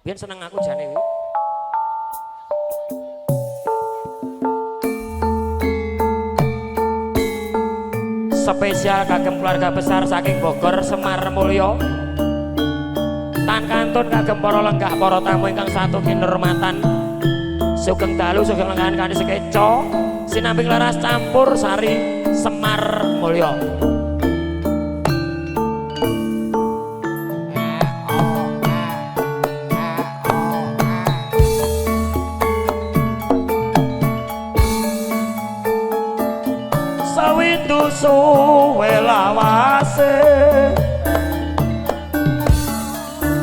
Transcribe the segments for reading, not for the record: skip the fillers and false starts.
Biyen seneng aku jane iki. Spesial kagem keluarga besar saking Bogor Semar Mulyo. Tan kantun kagem para lenggah para tamu ingkang satu kinurmatan. Sugeng dalu sugeng lengahan kanthi sekeca sinamping laras campur sari Semar Mulyo. Suwe lawase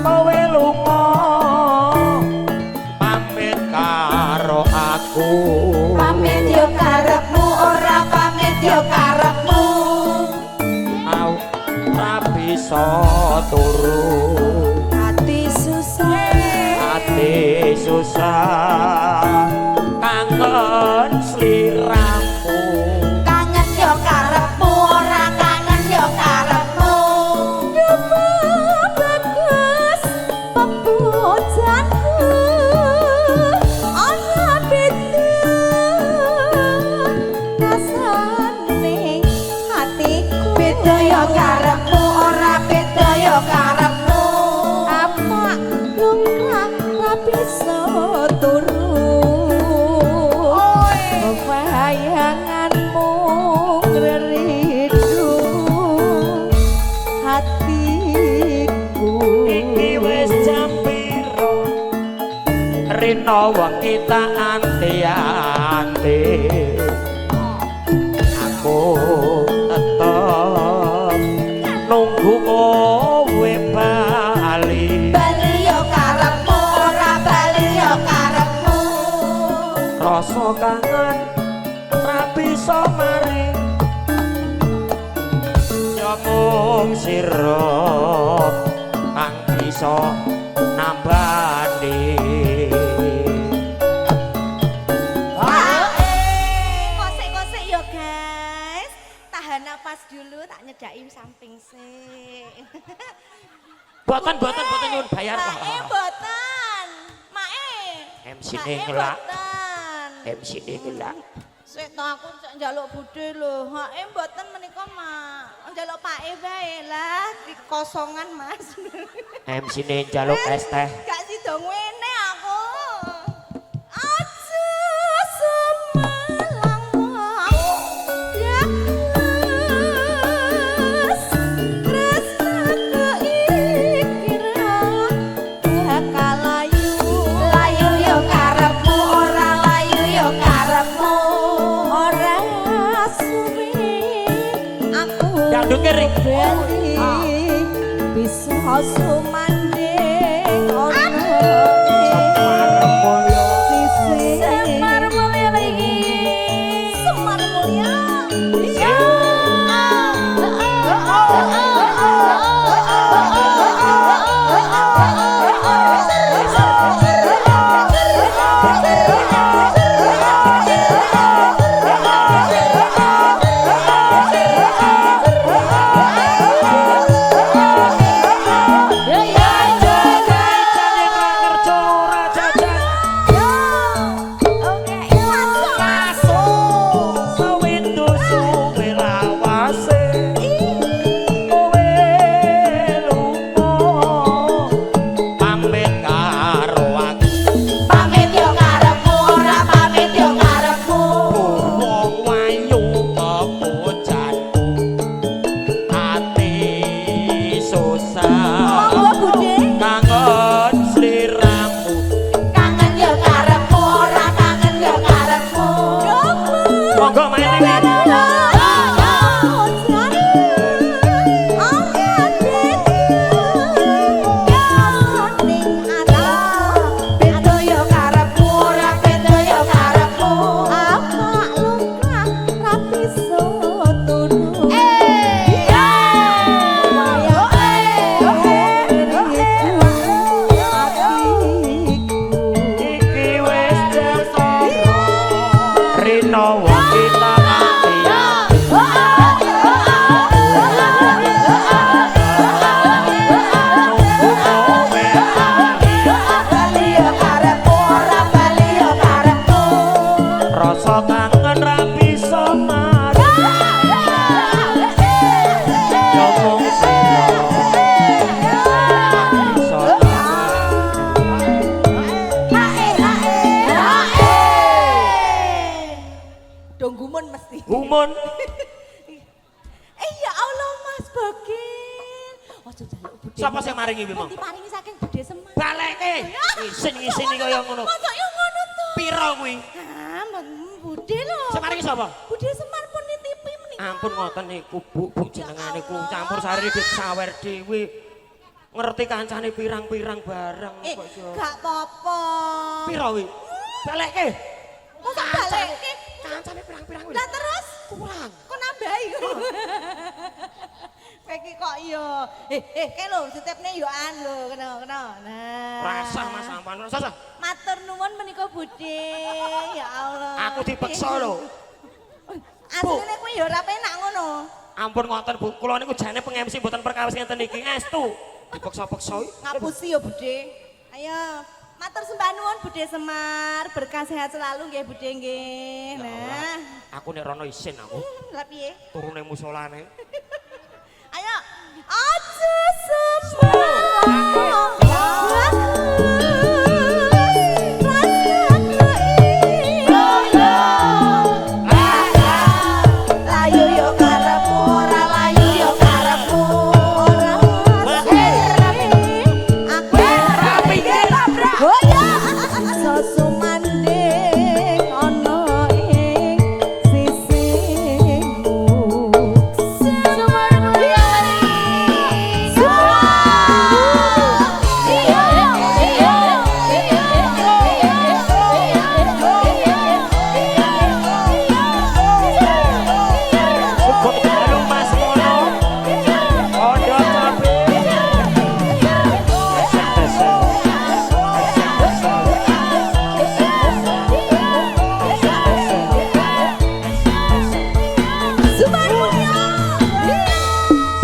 kowe lunga pamit karo aku pamit yo karepmu ora pamit yo karepmu au ora bisa turu ati susah kangen sliramu kangen yo karepmu ora kangen yo karepmu bagus pembojanku ana beda rasane hatiku beda yo karepmu ora beda yo karepmu apa lunga ra bisa turu bayanganmu ngeridu hatiku iki wis jam piro rino wengi tak anti-anti aku tetep nunggu kowe bali yo karepmu ora bali yo karepmu rasa kangen ra bisa mari ya mung sira kang bisa nambani kosek-kosek yo guys tahan napas dulu tak nyedaki samping sih boten nyuwun bayar boten mae MC ne ngelak boten MC ne ngelak sik to aku sik njaluk budhe lho hae mboten menika mak njaluk pake bae lah dikosongan Mas MC ne njaluk es teh gak sida ngene aku aja semalang ya tresna keikira bakal layu yo karepmu ora layu yo karepmu ora suwe aku dangdut kering bisa sumanding ono Semar Mulyo lagi Semar Mulyo iya nuwun. Ya Allah Mas Bogil. Ojo jaluk budhe. Sapa sing maringi kuwi, Mong? Diparingi saking Budhe Semar. Baleke. Isin-isin kaya ngono. Masa yo ngono to? Piro kuwi? Ah, Budhe lho. Sing maringi sapa? Budhe Semar pun nitipi menika. Ampun ngoten niku Bu jenengan niku campur sari disawer dhewe. Ngerti kancane pirang-pirang barang kok iso. Gak apa-apa. Piro kuwi? Baleke. Masa baleke? Kancane pirang-pirang kuwi. Lah terus Kurang. kok nambahi. Kowe iki kok yo. Ke lho ditipne yo an lho kena. Nah. Rasah Mas sampean. Rasah. Matur nuwun menika Budhe. Ya Allah. Aku dipeksa lho. Asline kuwi yo ora penak ngono. Ampun ngoten Bu, kula niku jane peng-MC mboten perkawis ngeten iki. Estu. Dipeksa-peksa. Ngapusi yo Budhe. Ayo. Matur sembah nuwun Budhe Semar, berkah sehat selalu nggih Budhe nggih. Nah, Aku nek rono isin aku. lah piye? Turune musolane. Ayo. Aja sebelah. Layu yo karepmu ora layu yo karepmu ora aku rapi tabrak oh ya sesumanding ana ing sisimu sumarmu ya Kok dalu Mas Mono. Ondo cabe.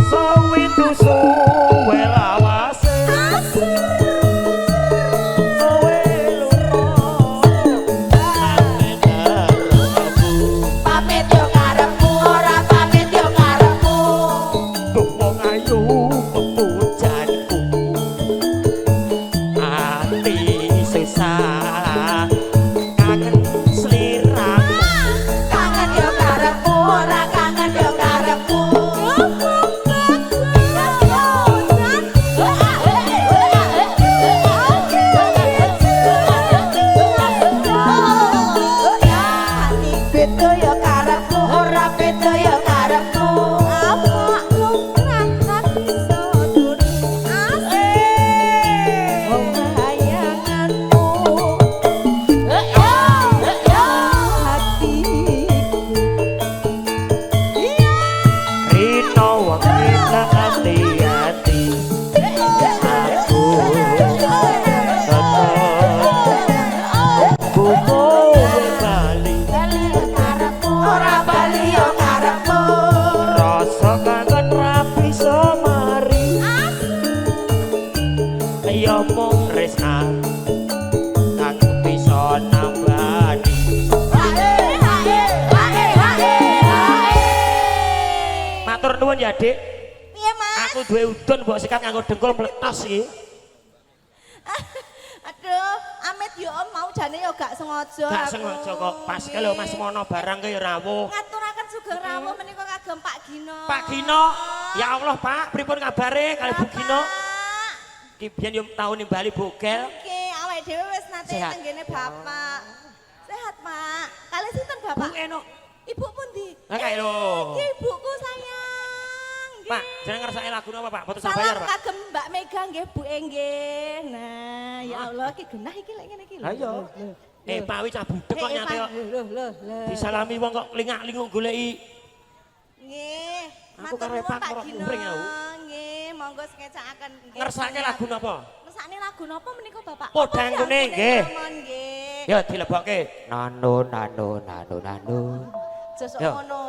Sawindu suwe lawase. Suwe pamit yo karepmu ora pamit yo karepmu Wong ayu pepujanku ati susah kangen sliramu kangen yo karepmu ora kangen yo karepmu Beto yo karepmu ora beto yo karepmu apa lumrah tapi soduri asik wong bayanganmu hatiku Rino wong kita hati-hati aku tetep buku bali ora bali yo karepmu rasa kangen rapi somari ya mung resna kang bisa nambani matur nuwun ya Dik piye Mas aku duwe udun mbok sikat nganggo dengkul meletos iki aduh amit yo Om mau jane yo gak sengaja gak aku. sengaja kok pas ke lho Mas Mono barang ke ya rawuh ngaturaken sugeng rawuh menika kagem Pak Gino Pak Gino ya Allah Pak pripun kabare kali Bu Gino Pak. ki biyen yo tau nimbali bogel Oke, awake dhewe wis nate Sehat. tenggene Bapak. Sehat, Pak. Kali sinten Bapak? Bu Eno Ibu pundi? lah kae lho Nggih, ibuku sayang. Nggih. Pak jeneng ngersake lagu napa Pak boten Salam bayar Pak kagem Mbak Mega nggih, Bu nggih. Nah, ya Allah iki genah iki lek ngene iki lho. Ha iya. Pak wi cah budek kok nyate kok Loh. disalami wong kok lingak-linguk goleki Nggih. Aku Matur karo nuwun, Pak Pak karo Gino. kumpring aku. Nggih, monggo skecakaken nggih. ngersake lagu napa Ngersakne lagu napa menika Bapak? Podang Oh, kuning, ya, nggih. Ramon, nggih. ya dilebokke nano nano nano nano Josok Yo. ngono.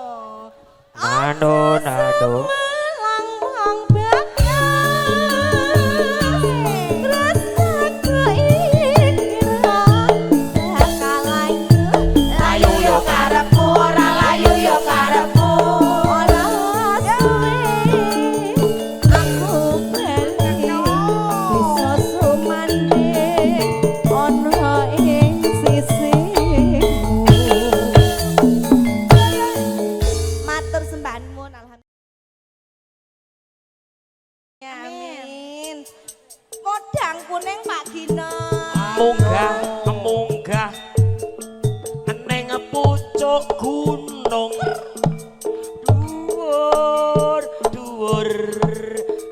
nano nano Semelang bagas rasaku ikira bakal layu yo karepmu ora layu yo karepmu ora suwe aku bali bisa sumanding ana ing sisimu kuning Pak Gino. Munggah neng pucuk gunung dhuwur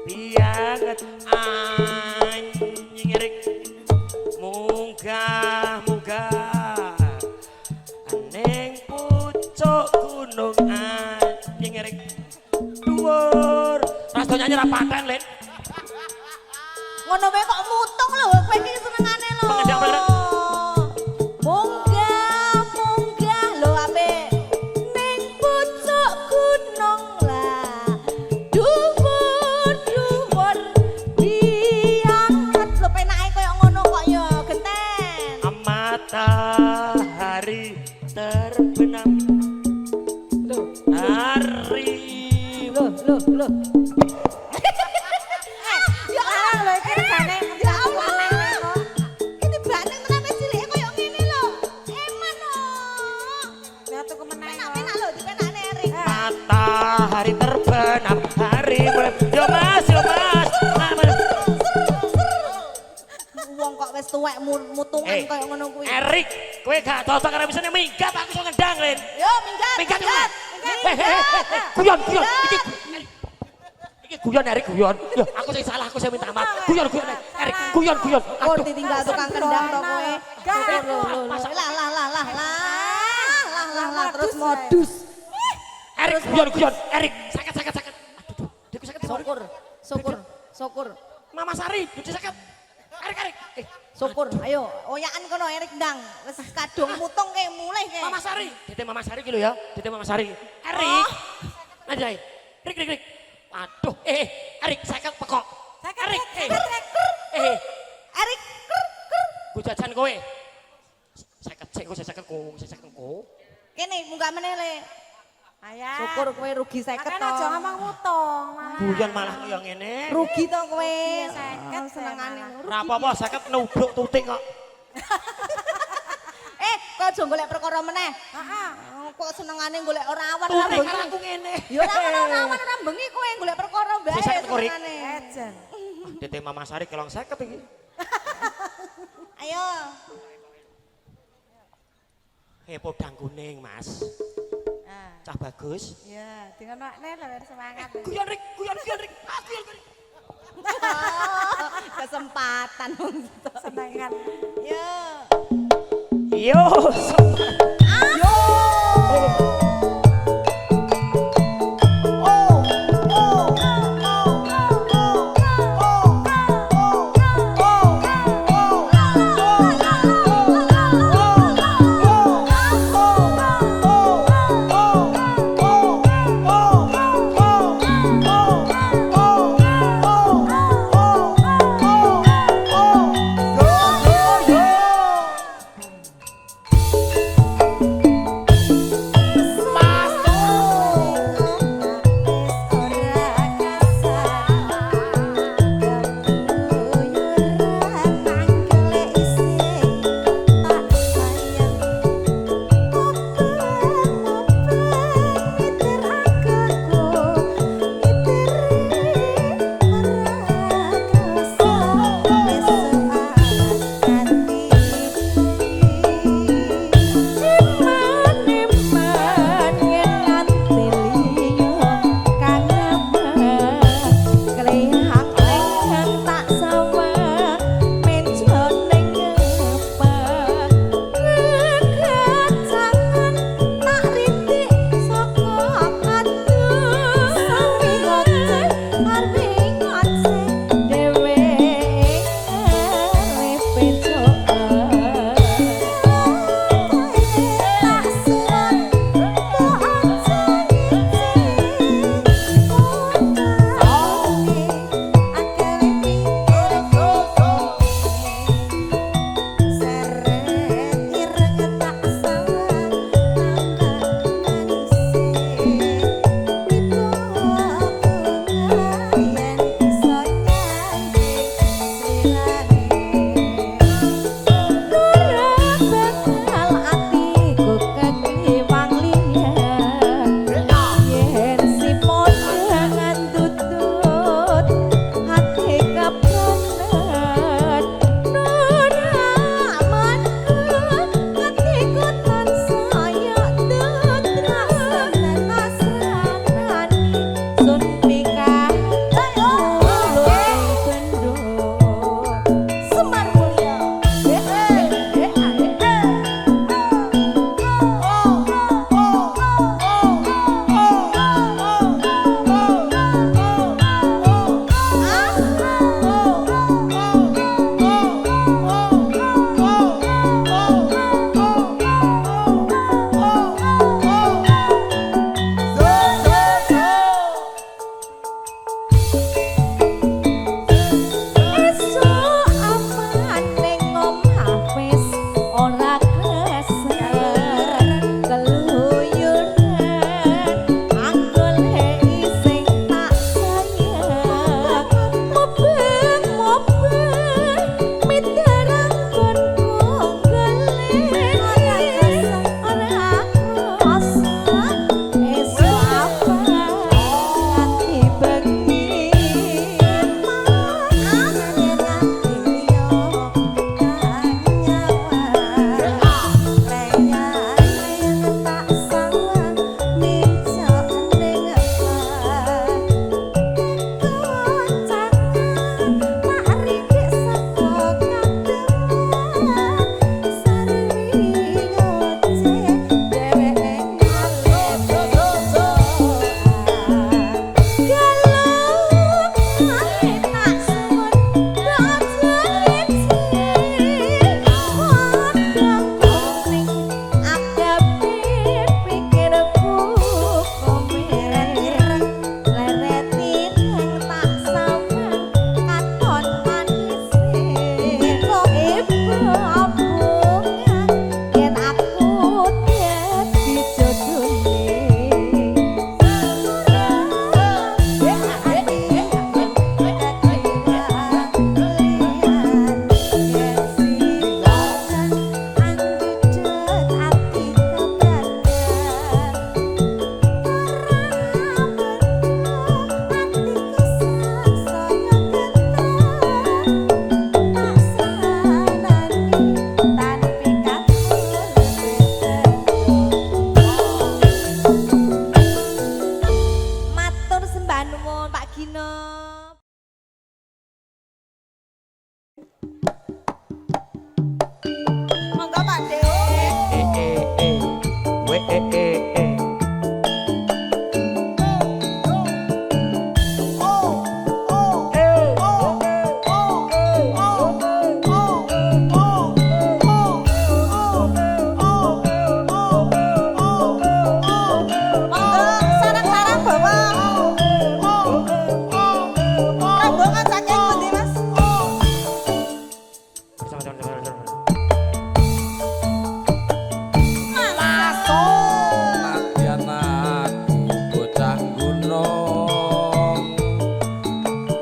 bianget anjing erik munggah neng pucuk gunung anjing erik dhuwur rasa nyanyi ra paten Lin Ngono wae kok mutung lho, kowe iki senengane lho. Pengendang bener. Munggah lho apik. Ning pucuk gunung lah. Dhuwur bianget lho penake koyo ngono kok ya genten. Matahari terbenam. Hari Loh. Ya Allah lho iki regane ya Allah. Iki banteng tenan cilike koyo ngene lho. Eman lho. Ya tuku meneh. Penak lho dipenakne Erik. matahari terbenam hari mulai yo mas Wong kok wis tuwek mutungan koyo ngono kuwi. Erik kowe gak cocok karo misane minggat aku iso ngendang Lin Yo minggat. guyon iki guyon Erik guyon yo aku sing salah aku sing minta maaf guyon Erik guyon Oh ditinggal tukang kendang to kowe. Lah terus modus. Erik guyon Erik sakit aduh diku sakit Syukur. Mama Sari dadi sakit Erik Syukur. Ayo oyakan kono Erik ndang. Wis kadung mutung ke mulih ke. Mama Sari Dite Mama Sari ki lho ya Dite Mama Sari Erik Anjay Rik aduh Erik sakit pekok Erik Erik ku jajan kowe sakit kok kene munggah meneh le. Ayah. Syukur kowe rugi 50 to. Makanya aja ngomong mutung malah. guyon malah koyo ngene Rugi to kowe. 50 senengane. ora apa-apa sakit nubruk tutik kok Kok aja golek perkara meneh. Heeh. Kok senengane golek rawan tutik bengi. karo aku ngene Ya ora rawan ora bengi kowe golek perkara bae. Sing sakit korik. senengane. Ejen. Dite Mama Sari kelong 50 iki Ayo. podang kuning Mas Ah, cah bagus ya, dengan makne lho semangat. guyon Rik guyon Rik Kesempatan. Senengan. Yo. yo Monggo Pak De. We Sarang-sarang bawa. Rombongan saking pundi Mas? Nadyan aku bocah gunung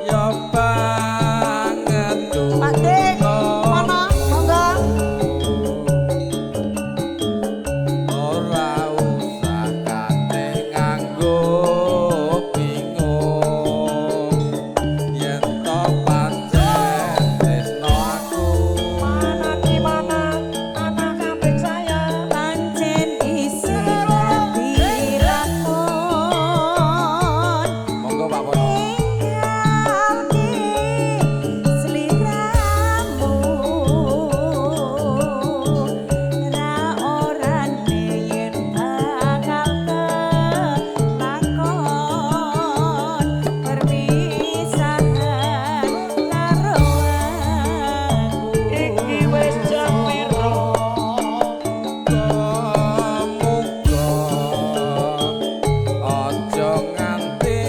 ya banget Pak De, mana? Monggo. ora usah kate nganggo bingung yen to pancen tresno aku mana di mana anak kambing saya Pancen isi dadi lakon. monggo Pak Pono Tinggal di seliramu. Ra orane yen bakal kelakon perpisahan karo aku. iki wis jam piro muga aja nganti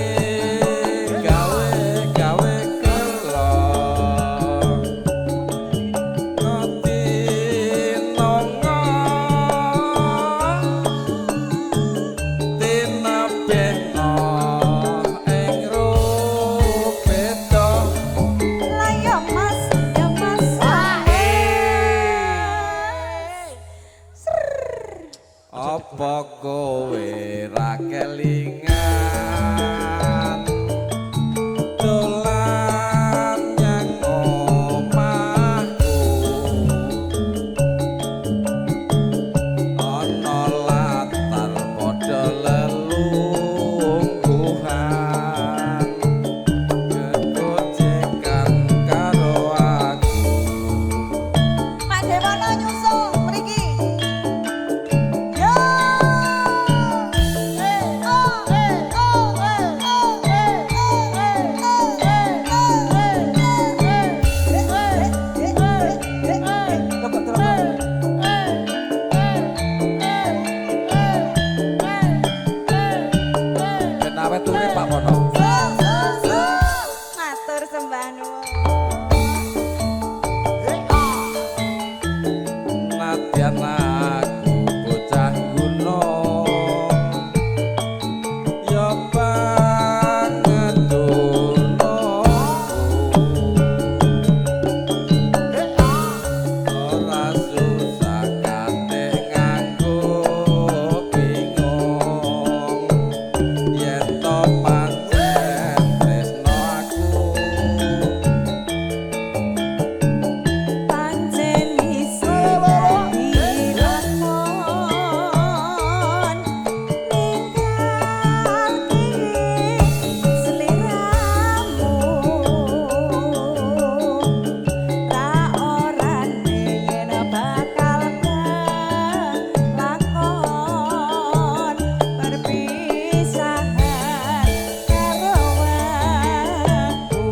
gawe-gawe kelong ngerti nongo tinabeno ing rupeto Lah ya Mas, ya Mas. apa kowe ra kelingan dolan nyang omahku ana latar padha lelungguhan kegojekan karo aku Pak Dewono nyusul mriki. Yo. kenawe turi Pak Pono Matur sembah nuwun. Nadyan aku bocah gunung ya banget ora susah kate nganggo bingung yen to pancen tresno aku Pancen isi dadi lakon. Ninggal di seliramu. Ra orane yen bakal kelakon perpisahan karo aku.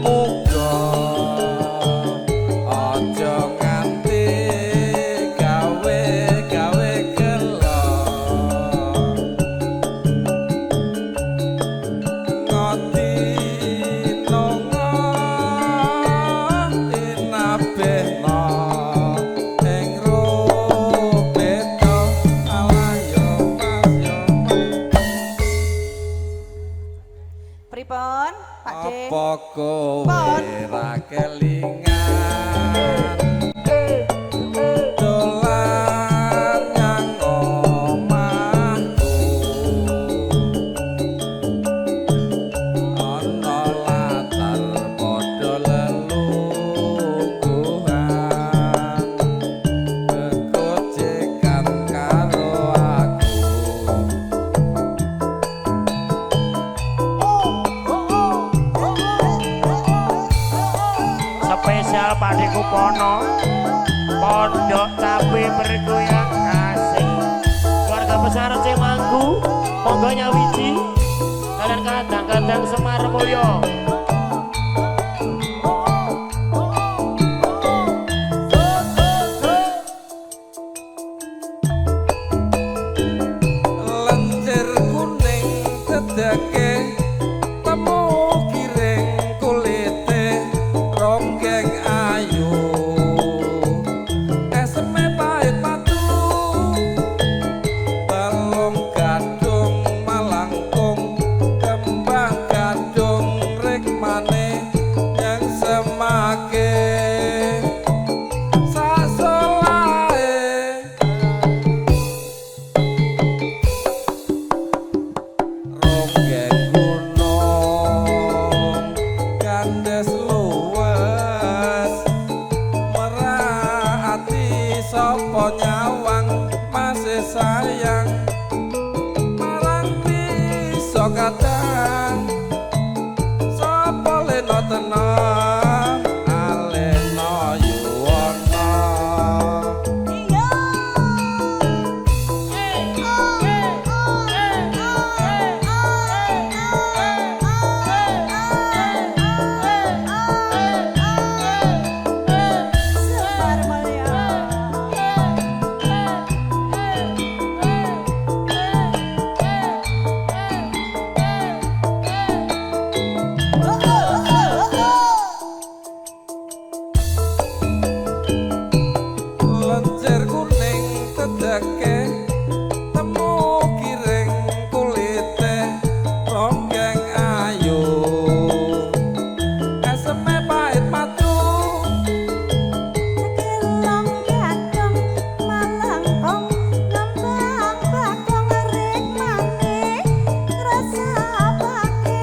muga aja nganti gawe-gawe kelong ngati nongo tinabeno ing rupeto alayo mas yo Pripun, Pak De? apa kowe Pon. ra kelingan dolan nyang omahku ana latar padha lelungguhan kegojekan karo aku spesial Pakde Kupono Pondok Cabe bergoyang asik keluarga besar Cemanggu monggo nyawiji kalian kadang-kadang Semar Mulyo Lenjer kuning dedeke temu giring kulite ronggeng ayu esme pahit patu balung gadung malangkung kembang gadung rikmane yang semake sasolae ronggeng gunung kandes luwes merahati sapa nyawang masih sayang marang bisa kadang sapa lena tenang alena yuwana lenjer kuning dedeke temu giring kulite ronggeng ayu esme pahit patu Gelong gadong malangkong ngembang bakong rikmane rasa bake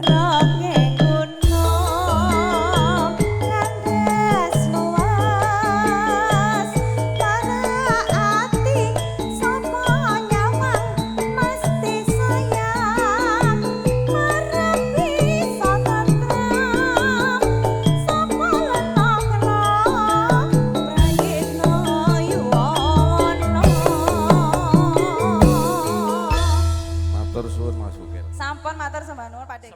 Ronggeng gunung kandes luas paraati sapa nyawang mesti sayang marang bisa tentrem sapa lenokno prayitna yuwana matur suwun Mas Ukil Sampun matur sembah nuwun Pak Dek.